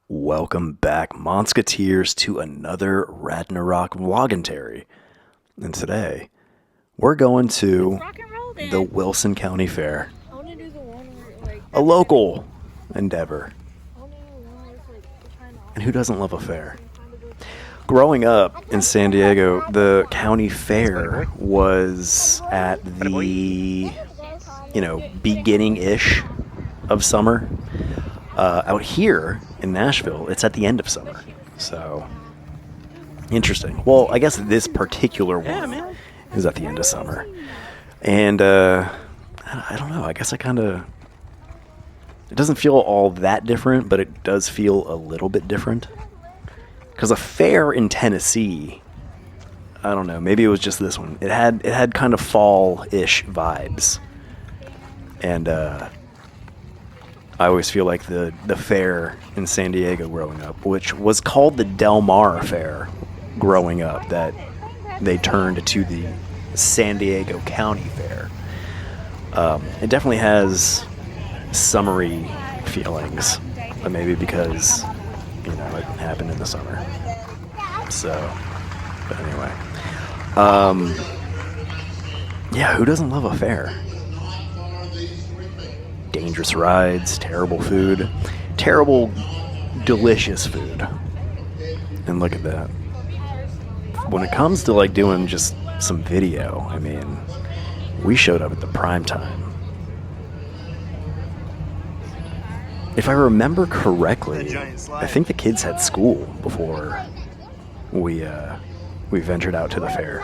Welcome back, Monsketeers, to another Ragnarok Vloggentary. And today, we're going to the Wilson County Fair, a local endeavor. And who doesn't love a fair? Growing up in San Diego, the county fair was at the, beginning-ish of summer. Out here in Nashville, it's at the end of summer. So, interesting. Well, I guess this particular one is at the end of summer. And, I don't know. I guess it doesn't feel all that different, but it does feel a little bit different. Because a fair in Tennessee, I don't know, maybe it was just this one. It had kind of fall-ish vibes. And, I always feel like the fair in San Diego growing up, which was called the Del Mar Fair growing up, that they turned to the San Diego County Fair. It definitely has summery feelings, but maybe because, it happened in the summer. So, but anyway. Yeah, who doesn't love a fair? Dangerous rides, terrible food, terrible, delicious food. And look at that. When it comes to doing just some video, we showed up at the prime time. If I remember correctly, I think the kids had school before we ventured out to the fair.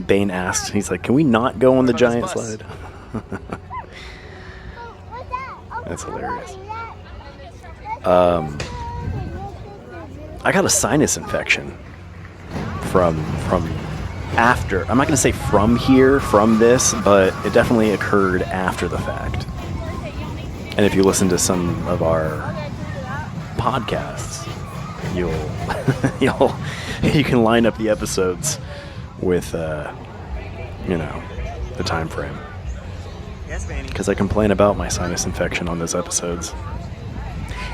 Bane asked, he's like, can we not go on the giant slide? That's hilarious. I got a sinus infection from after. I'm not going to say from this, but it definitely occurred after the fact. And if you listen to some of our podcasts, you can line up the episodes with, the time frame. Because I complain about my sinus infection on those episodes.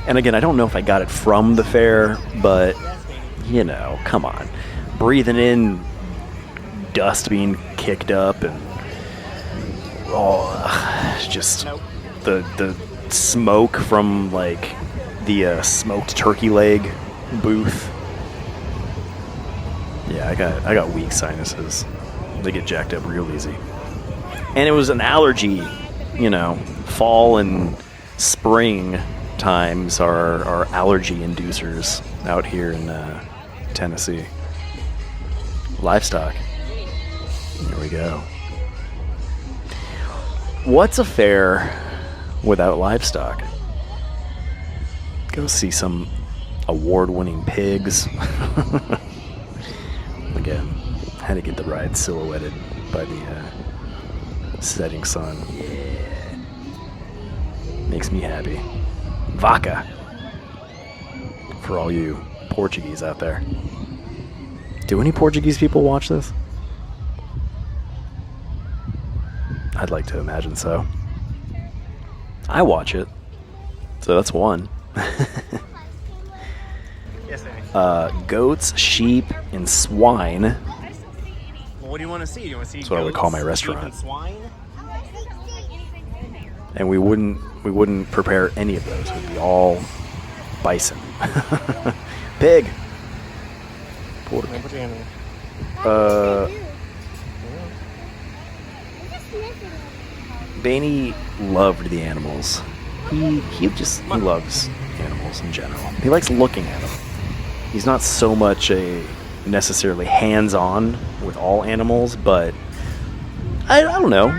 And again, I don't know if I got it from the fair, but, come on. Breathing in dust being kicked up and, just the smoke from, the smoked turkey leg booth. Yeah, I got weak sinuses. They get jacked up real easy. And it was an allergy, fall and spring times are allergy inducers out here in Tennessee. Livestock. Here we go. What's a fair without livestock? Go see some award-winning pigs. Again, had to get the ride silhouetted by the setting sun. Yeah. Makes me happy. Vaca. For all you Portuguese out there. Do any Portuguese people watch this? I'd like to imagine so. I watch it. So that's one. Goats, sheep, and swine. Well, what do you want to see? You want to see That's what I would call my restaurant. And swine? And we wouldn't prepare any of those. It would be all bison. Pig. Pork. Baney loved the animals. He loves animals in general. He likes looking at them. He's not so much necessarily hands-on with all animals, but I don't know.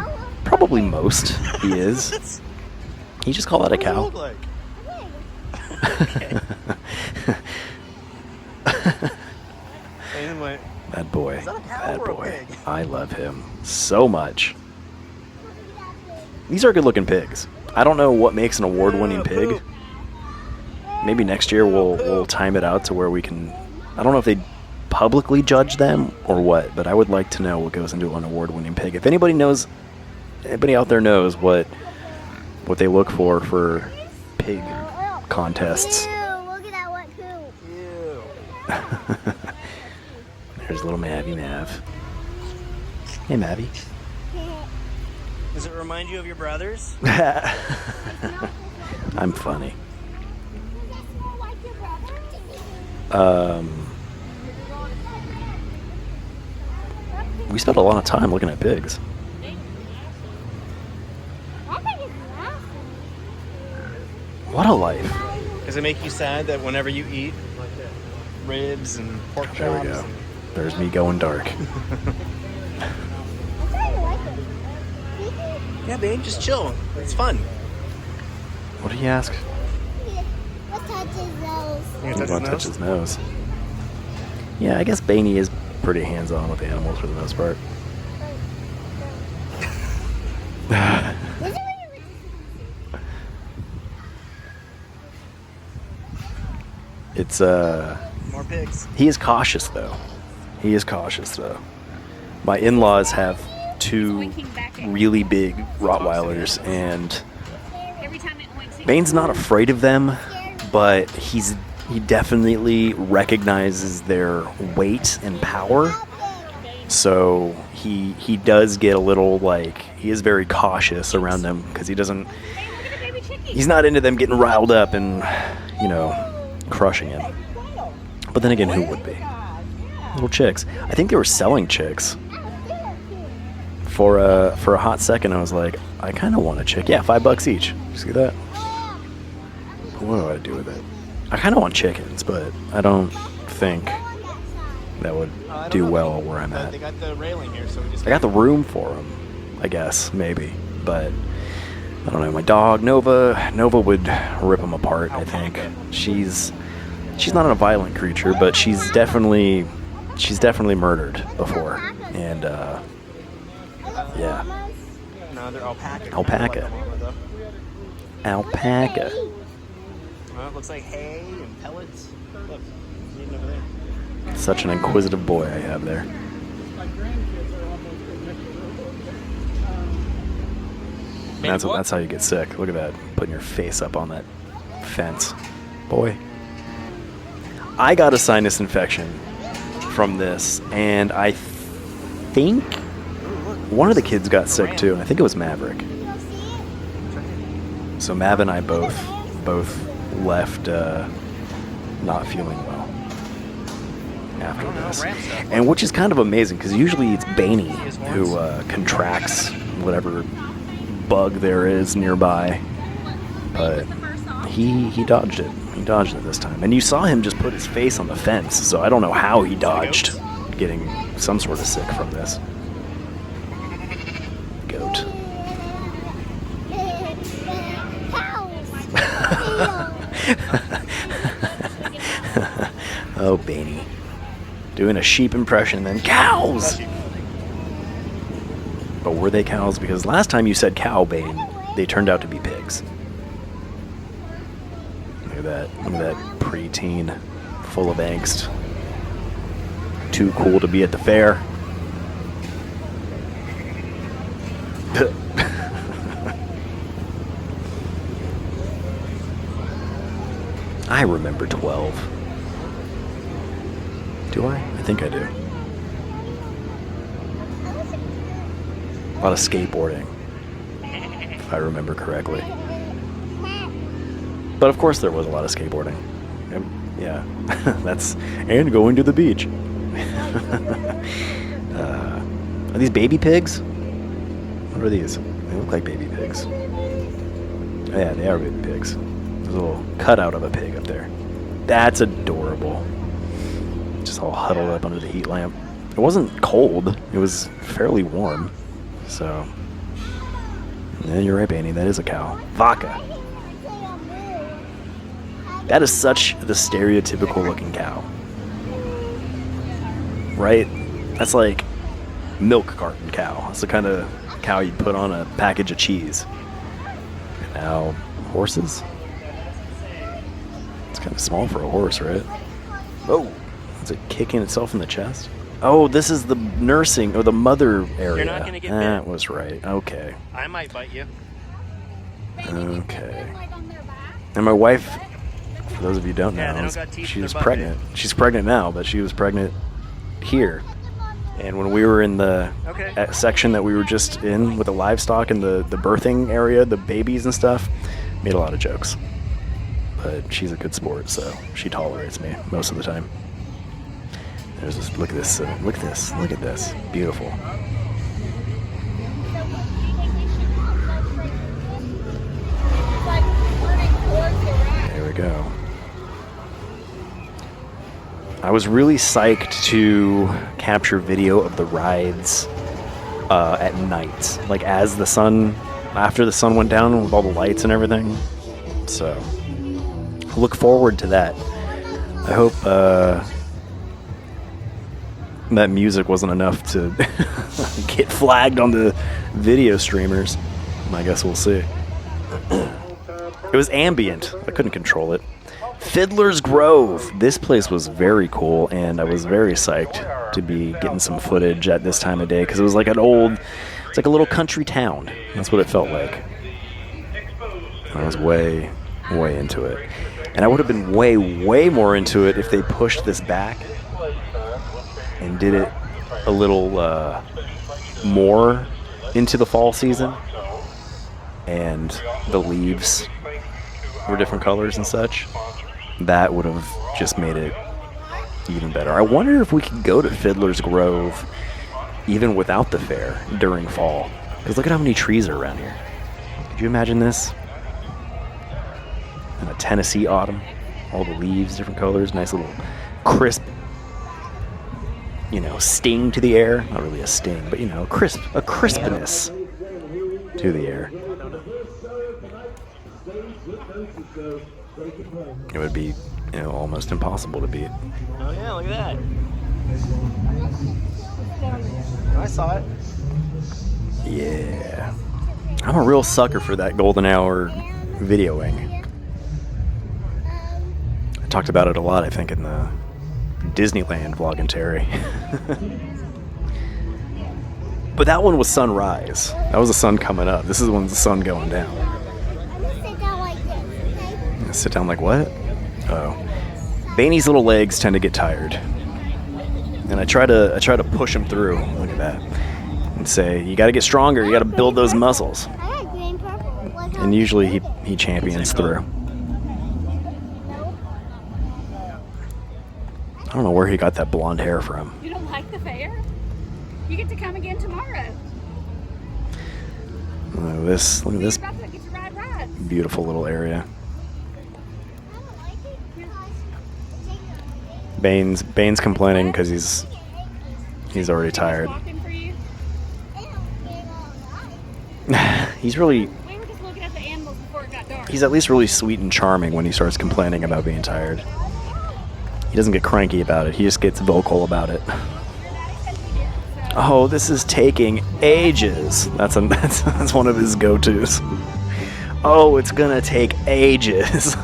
Probably most he is. Can you just call that a cow? That boy. I love him so much. These are good-looking pigs. I don't know what makes an award-winning pig. Maybe next year we'll time it out to where we can. I don't know if they publicly judge them or what, but I would like to know what goes into an award-winning pig. If anybody out there knows what they look for pig contests. Ew, look at that one too. Ew. There's little Mavy Mav. Hey, Mavy. Does it remind you of your brothers? I'm funny. We spent a lot of time looking at pigs. What a life. Does it make you sad that whenever you eat ribs and pork chops? There we go. There's me going dark. Yeah, babe, just chill. It's fun. What did he ask? What touches those? You He gonna won't touch touch his his nose. Yeah, I guess Baney is pretty hands-on with animals for the most part. It's More pigs. he is cautious though. He is cautious though. My in-laws have two really big Rottweilers, and Bane's not afraid of them, but he definitely recognizes their weight and power. So he does get a little he is very cautious around them because he's not into them getting riled up and crushing him. But then again, who would be? Little chicks. I think they were selling chicks. For a hot second, I was like, I kind of want a chick. Yeah, $5 each. See that? What do I do with it? I kind of want chickens, but I don't think that would do well where I'm at. They got the railing here, so we just. I got the room for them, I guess, maybe. But I don't know. My dog Nova would rip them apart. I think she's not a violent creature, but she's definitely murdered before, and yeah. No, they're alpaca. Alpaca. Alpaca. Well, it looks like hay and pellets. Look, even over there. Such an inquisitive boy I have there. That's how you get sick. Look at that, putting your face up on that fence, boy. I got a sinus infection from this, and I think one of the kids got sick too. I think it was Maverick. So Mav and I both left not feeling well after this, and which is kind of amazing because usually it's Baney who contracts whatever bug there is nearby, but he dodged it. He dodged it this time, and you saw him just put his face on the fence. So I don't know how he dodged getting some sort of sick from this. Goat. Oh, Baney. Doing a sheep impression, then cows! But were they cows? Because last time you said cow, Bane, they turned out to be pigs. Look at that preteen, full of angst. Too cool to be at the fair. I remember 12. Do I? I think I do. A lot of skateboarding, if I remember correctly. But of course there was a lot of skateboarding. Yeah, and going to the beach. Are these baby pigs? What are these? They look like baby pigs. Oh yeah, they are baby pigs. There's a little cutout of a pig up there. That's adorable. Just all huddled up under the heat lamp. It wasn't cold. It was fairly warm. So, yeah, you're right, Baney. That is a cow. Vaca. That is such the stereotypical looking cow. Right? That's like milk carton cow. That's the kind of cow you'd put on a package of cheese. Now, horses? It's kind of small for a horse, right? Oh, is it kicking itself in the chest? Oh, this is the nursing or the mother area. You're not gonna get That bit. was right. Okay. I might bite you. Okay. And my wife, for those of you who don't know, Yeah, they don't got teeth she in was their bucket. pregnant. She's pregnant now, but she was pregnant here. And when we were in the section that we were just in with the livestock and the birthing area, the babies and stuff, made a lot of jokes. But she's a good sport, so she tolerates me most of the time. There's this. Look at this. Look at this. Look at this. Beautiful. There we go. I was really psyched to capture video of the rides at night, like as the sun, after the sun went down with all the lights and everything. So, look forward to that. I hope that music wasn't enough to get flagged on the video streamers. I guess we'll see. It was ambient. I couldn't control it. Fiddler's Grove. This place was very cool, and I was very psyched to be getting some footage at this time of day because it was like it's like a little country town. That's what it felt like. I was way, way into it. And I would have been way, way more into it if they pushed this back and did it a little more into the fall season. And the leaves were different colors and such. That would have just made it even better. I wonder if we could go to Fiddler's Grove even without the fair during fall. Because look at how many trees are around here. Could you imagine this? In a Tennessee autumn. All the leaves, different colors, nice little crisp, sting to the air. Not really a sting, but a crispness to the air. It would be, almost impossible to beat. Oh yeah, look at that. I saw it. Yeah. I'm a real sucker for that golden hour videoing. I talked about it a lot, I think, in the Disneyland Vloggentary. But that one was sunrise. That was the sun coming up. This is when the sun going down. I'm gonna sit down like this, okay? Sit down like what? Oh. Bainey's little legs tend to get tired. And I try to push him through. Look at that. And say, you gotta get stronger, you gotta build those muscles. I got green, purple. Like And usually he champions through. I don't know where he got that blonde hair from. You don't like the fair? You get to come again tomorrow. Look at this You're about to get to ride rides. beautiful little area. I don't like it. Bane's complaining because he's already tired. Walking for you. He's really, We were just looking at the animals before it got dark. he's at least really sweet and charming when he starts complaining about being tired. He doesn't get cranky about it. He just gets vocal about it. Oh, this is taking ages. That's one of his go-tos. Oh, it's gonna take ages.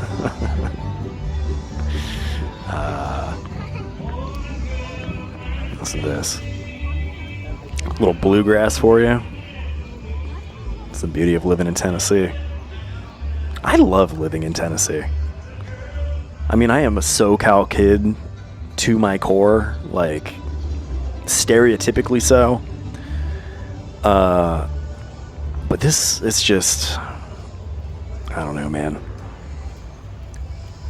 Listen to this. A little bluegrass for you. It's the beauty of living in Tennessee. I love living in Tennessee. I mean, I am a SoCal kid to my core, like stereotypically so. But it's just, I don't know, man.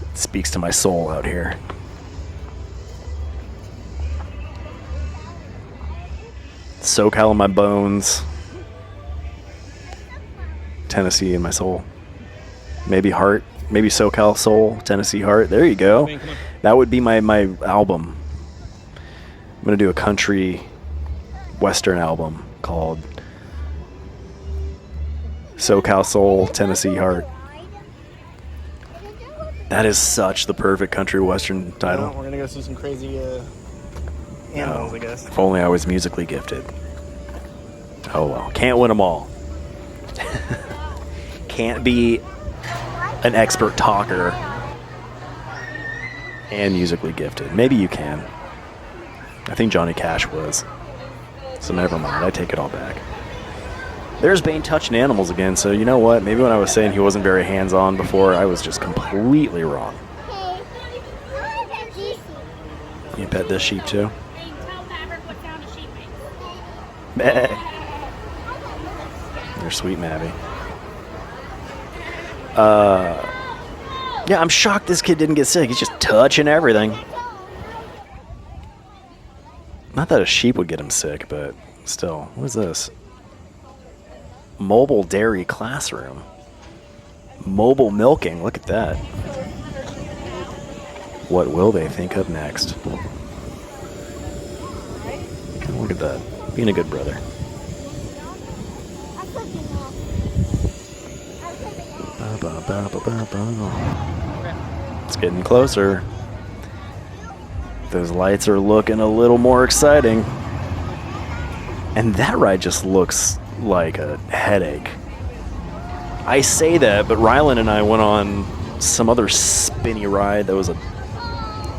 It speaks to my soul out here. SoCal in my bones. Tennessee in my soul. Maybe heart. Maybe SoCal Soul, Tennessee Heart. There you go. That would be my album. I'm going to do a country western album called SoCal Soul, Tennessee Heart. That is such the perfect country western title. We're gonna go see some crazy animals, I guess. If only I was musically gifted. Oh well. Can't win them all. Can't be an expert talker and musically gifted. Maybe you can. I think Johnny Cash was. So never mind. I take it all back. There's Bane touching animals again, so you know what? Maybe when I was saying he wasn't very hands-on before, I was just completely wrong. Hey, I like this. You pet this sheep too? Hey, tell Maverick what sound a sheep makes. Meh. You're sweet, Mabby. Yeah, I'm shocked this kid didn't get sick. He's just touching everything. Not that a sheep would get him sick, but still. What is this? Mobile dairy classroom. Mobile milking. Look at that. What will they think of next? Look at that. Being a good brother. I'm cooking off. It's getting closer. Those lights are looking a little more exciting. And that ride just looks like a headache. I say that, but Rylan and I went on some other spinny ride that was a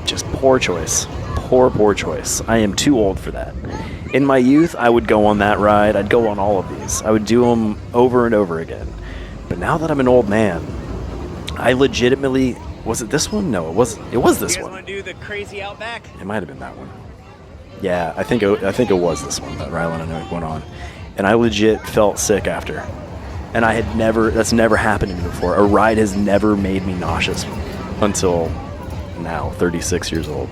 just poor choice. Poor choice. I am too old for that. In my youth, I would go on that ride. I'd go on all of these. I would do them over and over again. But now that I'm an old man, I legitimately... Was it this one? No, it was this You guys one. want to do the crazy Outback? It might have been that one. Yeah, I think it was this one that Rylan and I went on. And I legit felt sick after. And that's never happened to me before. A ride has never made me nauseous until now, 36 years old.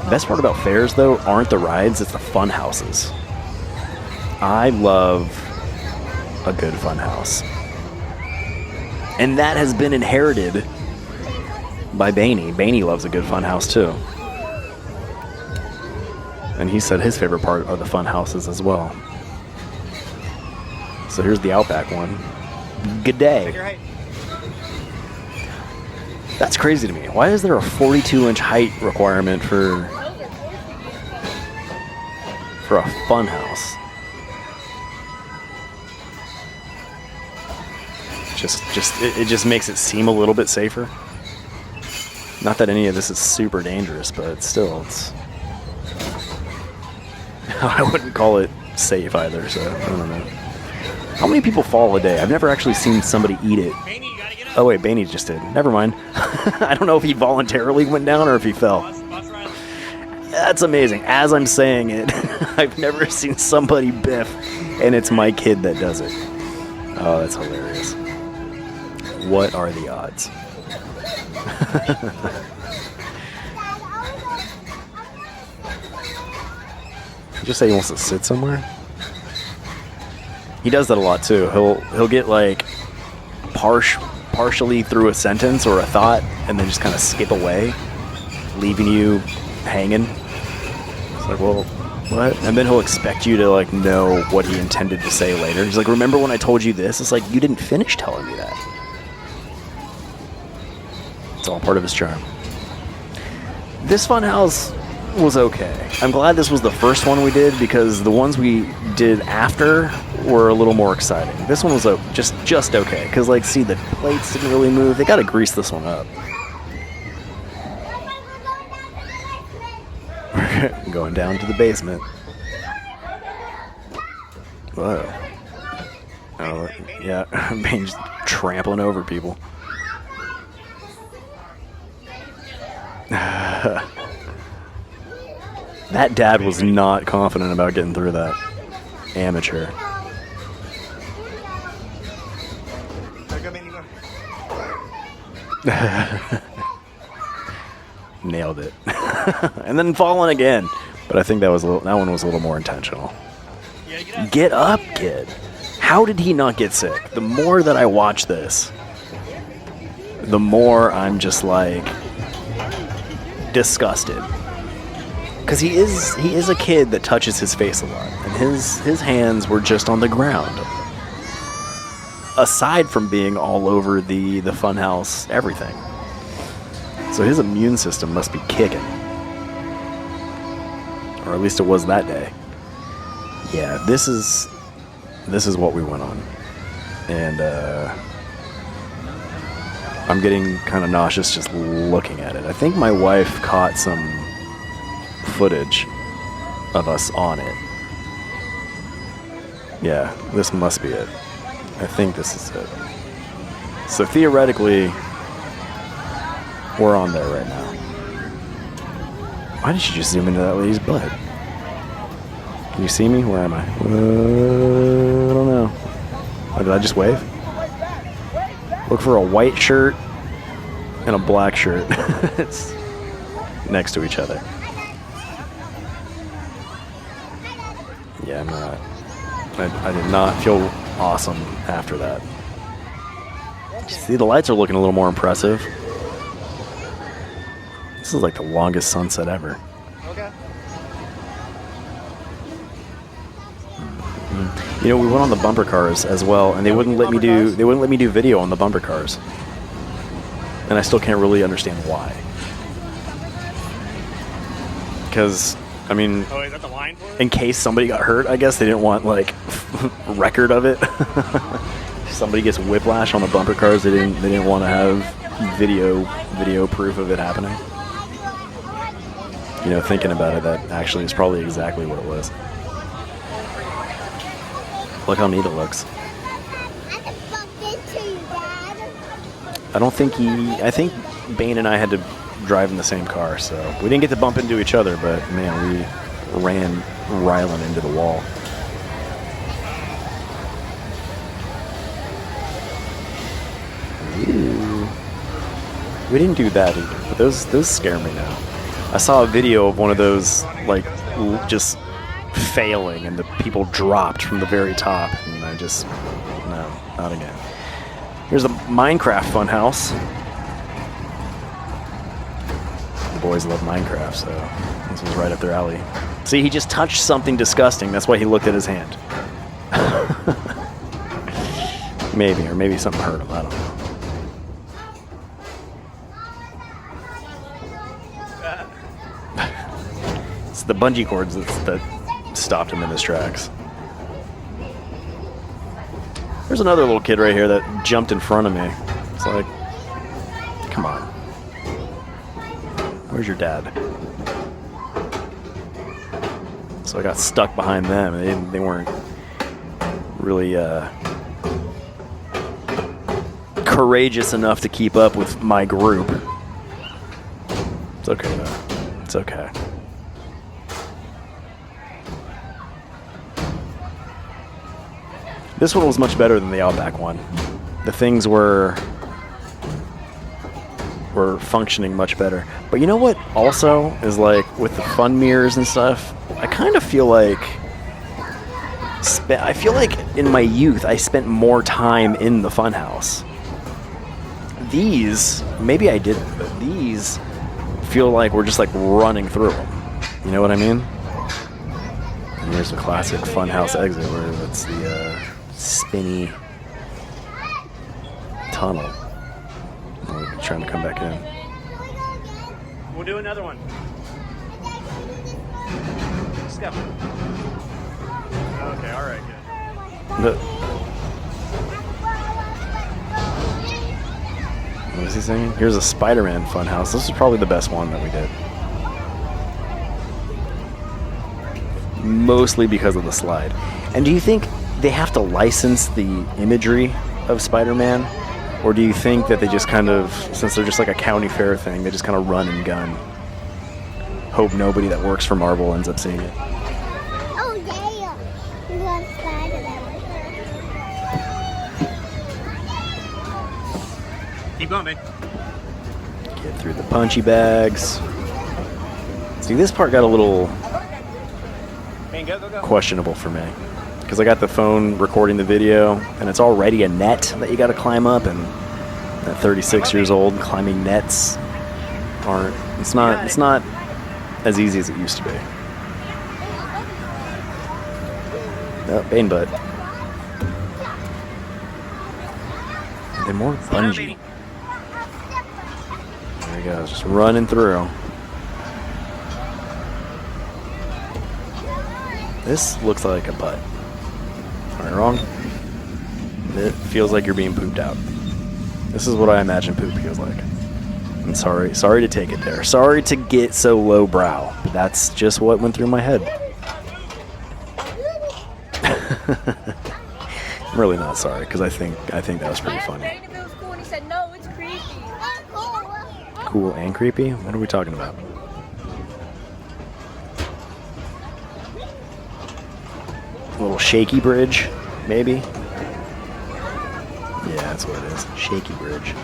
The best part about fairs, though, aren't the rides, it's the fun houses. I love a good fun house. And that has been inherited by Baney. Baney loves a good fun house, too. And he said his favorite part are the fun houses as well. So here's the Outback one. Good day. Your height. That's crazy to me. Why is there a 42-inch height requirement for a fun house? It just makes it seem a little bit safer. Not that any of this is super dangerous, but still, it's... I wouldn't call it safe either, so I don't know. How many people fall a day? I've never actually seen somebody eat it. Baney, you gotta get up. Oh wait, Baney just did. Never mind. I don't know if he voluntarily went down or if he fell. Boss Riley. That's amazing. As I'm saying it, I've never seen somebody biff, and it's my kid that does it. Oh, that's hilarious. What are the odds? Did you just say he wants to sit somewhere? He does that a lot too. He'll get like partially through a sentence or a thought, and then just kind of skip away, leaving you hanging. It's like, well, what? And then he'll expect you to like know what he intended to say later. He's like, remember when I told you this? It's like, you didn't finish telling me that. It's all part of his charm. This funhouse was okay. I'm glad this was the first one we did because the ones we did after were a little more exciting. This one was just okay because, like, see, the plates didn't really move. They got to grease this one up. We're going down to the basement. Whoa. Oh, yeah. Bane's trampling over people. That dad was not confident about getting through that. Amateur. There you go, Baney, go. Nailed it. And then falling again. But I think that one was a little more intentional. Yeah, get up. Get up, kid. How did he not get sick? The more that I watch this, the more I'm just like disgusted. Because he is a kid that touches his face a lot, and his hands were just on the ground. Aside from being all over the funhouse, everything. So his immune system must be kicking, or at least it was that day. Yeah, this is what we went on, and I'm getting kind of nauseous just looking at it. I think my wife caught some footage of us on it, Yeah, this must be it. I think this is it. So theoretically, we're on there right now. Why did you just zoom into that lady's butt? Can you see me? Where am I? I don't know. Oh, did I just wave? Look for a white shirt and a black shirt. It's next to each other. Yeah, I'm not. I did not feel awesome after that. See, the lights are looking a little more impressive. This is like the longest sunset ever. Okay. You know, we went on the bumper cars as well, and they wouldn't let me do video on the bumper cars. And I still can't really understand why. Because, I mean, Oh, is that the line for it? in case somebody got hurt, I guess they didn't want like record of it. If somebody gets whiplash on the bumper cars, they didn't want to have video proof of it happening. You know, thinking about it, that actually is probably exactly what it was. Look how neat it looks. I think Bane and I had to drive in the same car, so we didn't get to bump into each other, but man, we ran Rylan into the wall. Ooh. We didn't do that either, but those scare me now. I saw a video of one of those, like, just failing, and the people dropped from the very top, and I just, no, not again. Here's a Minecraft funhouse. The boys love Minecraft, so this was right up their alley. See, he just touched something disgusting. That's why he looked at his hand. Maybe, or maybe something hurt him. I don't know. It's the bungee cords that stopped him in his tracks. There's another little kid right here that jumped in front of me. It's like, come on. Where's your dad? So I got stuck behind them. They weren't really courageous enough to keep up with my group. It's okay though. It's okay. This one was much better than the Outback one. The things were functioning much better. But you know what also is, like, with the fun mirrors and stuff, I kind of feel like in my youth I spent more time in the funhouse. These, maybe I didn't, but these feel like we're just like running through them. You know what I mean? And here's the classic funhouse exit where it's the spinny tunnel. We're trying to come back in. We'll do another one. Let's go. Okay, all right, good. What is he saying? Here's a Spider-Man funhouse. This is probably the best one that we did. Mostly because of the slide. And do you think they have to license the imagery of Spider-Man? Or do you think that they just kind of, since they're just like a county fair thing, they just kind of run and gun? Hope nobody that works for Marvel ends up seeing it. Oh, yeah. We love Spider-Man. Keep going, man. Get through the punchy bags. See, this part got a little Man, go, go, go. questionable for me. Because I got the phone recording the video, and it's already a net that you got to climb up, and at 36 years old, climbing nets aren't. It's not as easy as it used to be. Oh, Bane butt. They're more bungee. There he goes, just running through. This looks like a butt. Am I wrong? It feels like you're being pooped out. This is what I imagine poop feels like. I'm sorry to take it there. Sorry to get so lowbrow, but that's just what went through my head. I'm really not sorry because I think that was pretty funny. If it was cool, and he said no, it's creepy. Cool and creepy? What are we talking about? A little shaky bridge, maybe? Yeah, that's what it is. Shaky bridge.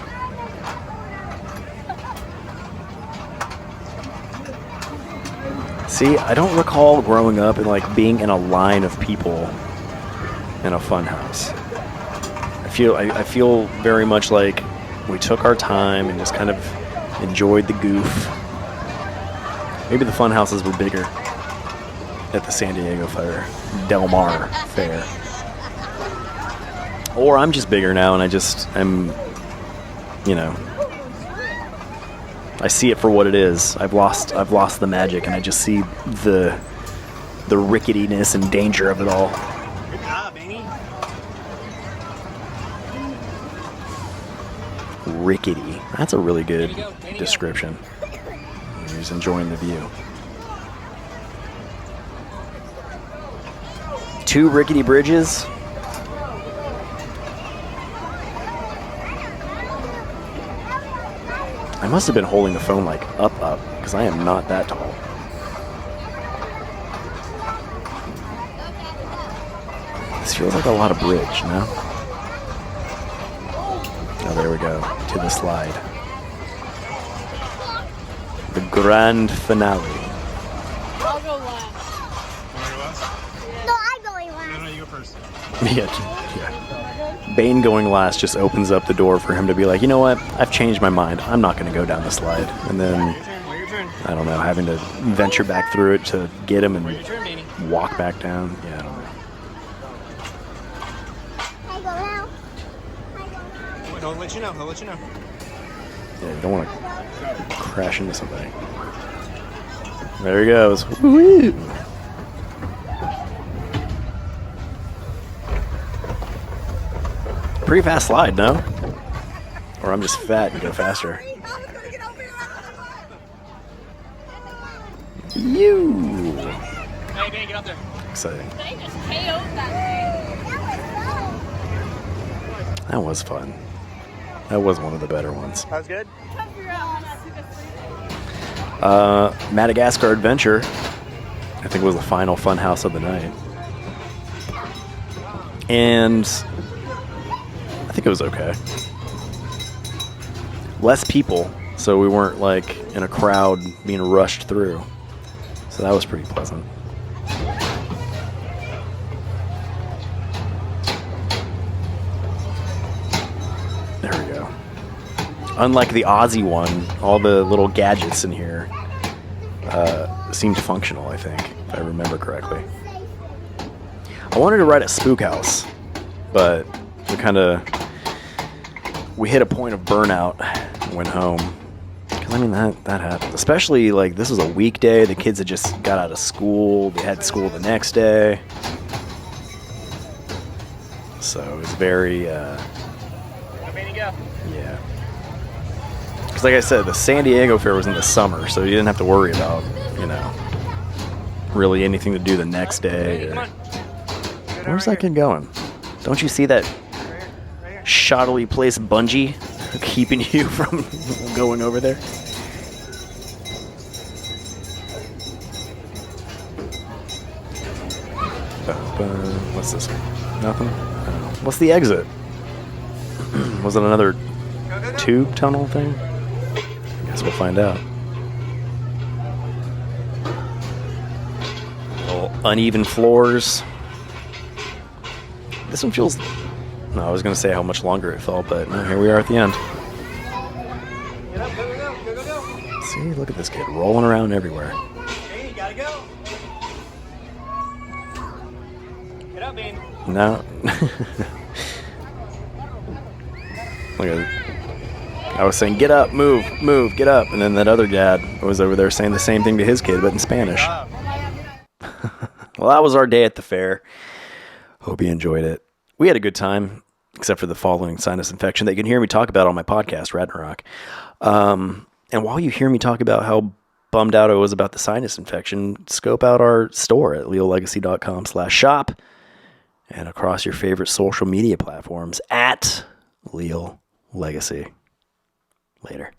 See, I don't recall growing up and like being in a line of people in a fun house. I feel very much like we took our time and just kind of enjoyed the goof. Maybe the fun houses were bigger at the San Diego Fair, Del Mar Fair. Or I'm just bigger now and I'm, you know, I see it for what it is. I've lost the magic and I just see the ricketiness and danger of it all. Good job, Amy. Rickety. That's a really good description. He's enjoying the view. 2 rickety bridges. I must have been holding the phone like up, because I am not that tall. This feels like a lot of bridge, no? Oh, there we go, to the slide. The grand finale. I'll go last. No, I'm going last. No, you go first. Yeah. Bane going last just opens up the door for him to be like, you know what? I've changed my mind. I'm not going to go down the slide. And then, Your turn. I don't know, having to venture back through it to get him Your and turn, Beanie. walk back down. Yeah, I don't know. I go now. I go now. Wait, he'll let you know. He'll let you know. Yeah, you don't want to crash into somebody. There he goes. Woo! Pretty fast slide, no? Or I'm just fat and go faster. You. Hey, Beanie, get up there. Exciting. They just KO'd that That was fun. That was one of the better ones. That was good? thing. Come figure out how to take a Madagascar Adventure, I think, was the final fun house of the night. And I think it was okay. Less people, so we weren't like in a crowd being rushed through. So that was pretty pleasant. There we go. Unlike the Aussie one, all the little gadgets in here seemed functional, I think, if I remember correctly. I wanted to ride at Spook House, but we hit a point of burnout and went home. Because, I mean, that happens. Especially, like, this was a weekday. The kids had just got out of school. They had school the next day. So it was very, Go, Beanie, go. yeah. Because, like I said, the San Diego Fair was in the summer, so you didn't have to worry about, really anything to do the next day. Beanie, come Or, on. where's that kid going? Don't you see that shoddily placed bungee keeping you from going over there? What's this one? Nothing? Oh. What's the exit? Was it another tube tunnel thing? I guess we'll find out. Little uneven floors. This one feels... No, I was going to say how much longer it felt, but no, here we are at the end. Get up, go. See, look at this kid rolling around everywhere. Hey, you gotta go. Get up, Beanie. No. Look at I was saying, get up, move, get up. And then that other dad was over there saying the same thing to his kid, but in Spanish. Well, that was our day at the fair. Hope you enjoyed it. We had a good time, except for the following sinus infection that you can hear me talk about on my podcast, Ragnarok. And while you hear me talk about how bummed out I was about the sinus infection, scope out our store at leallegacy.com/shop and across your favorite social media platforms at Leal Legacy. Later.